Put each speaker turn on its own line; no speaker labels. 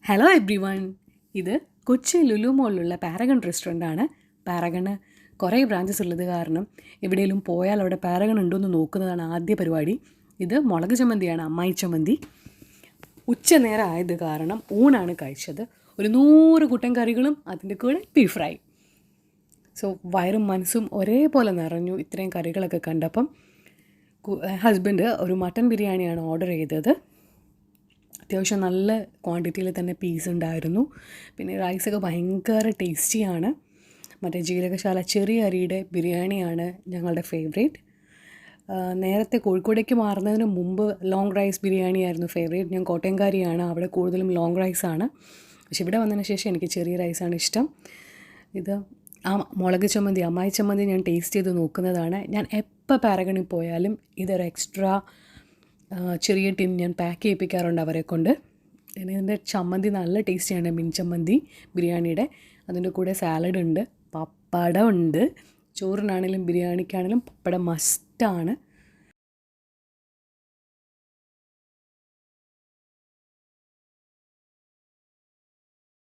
Hello every one. ഇത് Kochi Lulu മോളിലുള്ള Paragon റെസ്റ്റോറൻ്റാണ്. Paragon കുറേ branches ഉള്ളത് കാരണം എവിടെയെങ്കിലും പോയാൽ അവിടെ പാരഗൺ ഉണ്ടോ എന്ന് നോക്കുന്നതാണ് ആദ്യ പരിപാടി. ഇത് മുളക് ചമ്മന്തിയാണ്, അമ്മായി ചമ്മന്തി. ഉച്ച നേരം ആയത് കാരണം ഊണാണ് കഴിച്ചത്. ഒരു 100 കൂട്ടം കറികളും അതിൻ്റെ കൂടെ ബീഫ് ഫ്രൈ. സോ വയറും മനസ്സും ഒരേപോലെ നിറഞ്ഞു ഇത്രയും കറികളൊക്കെ കണ്ടപ്പം. ഹസ്ബൻഡ് ഒരു മട്ടൻ ബിരിയാണിയാണ് ഓർഡർ ചെയ്തത്. അത്യാവശ്യം നല്ല ക്വാണ്ടിറ്റിയിൽ തന്നെ പീസ് ഉണ്ടായിരുന്നു. പിന്നെ റൈസൊക്കെ ഭയങ്കര ടേസ്റ്റിയാണ്. മറ്റേ ജീരകശാല ചെറിയ അരിയുടെ ബിരിയാണിയാണ് ഞങ്ങളുടെ ഫേവറേറ്റ്. നേരത്തെ കോഴിക്കോടേക്ക് മാറുന്നതിന് മുമ്പ് ലോങ് റൈസ് ബിരിയാണിയായിരുന്നു ഫേവറേറ്റ്. ഞാൻ കോട്ടയംകാരിയാണ്, അവിടെ കൂടുതലും ലോങ് റൈസാണ്. പക്ഷെ ഇവിടെ വന്നതിന് ശേഷം എനിക്ക് ചെറിയ റൈസാണ് ഇഷ്ടം. ഇത് മുളക് ചമ്മന്തി, അമ്മായി ചമ്മന്തി ഞാൻ ടേസ്റ്റ് ചെയ്ത് നോക്കുന്നതാണ്. ഞാൻ എപ്പോൾ പാരഗണിൽ പോയാലും ഇതൊരു എക്സ്ട്രാ ചെറിയ ടിൻ ഞാൻ പാക്ക് ചെയ്യിപ്പിക്കാറുണ്ട് അവരെ കൊണ്ട്. പിന്നെ ഇതിൻ്റെ ചമ്മന്തി നല്ല ടേസ്റ്റിയാണ്, മീൻ ചമ്മന്തി ബിരിയാണിയുടെ. അതിൻ്റെ കൂടെ സാലഡ് ഉണ്ട്, പപ്പടം ഉണ്ട്. ചോറിനാണെങ്കിലും ബിരിയാണിക്കാണെങ്കിലും പപ്പടം മസ്റ്റാണ്.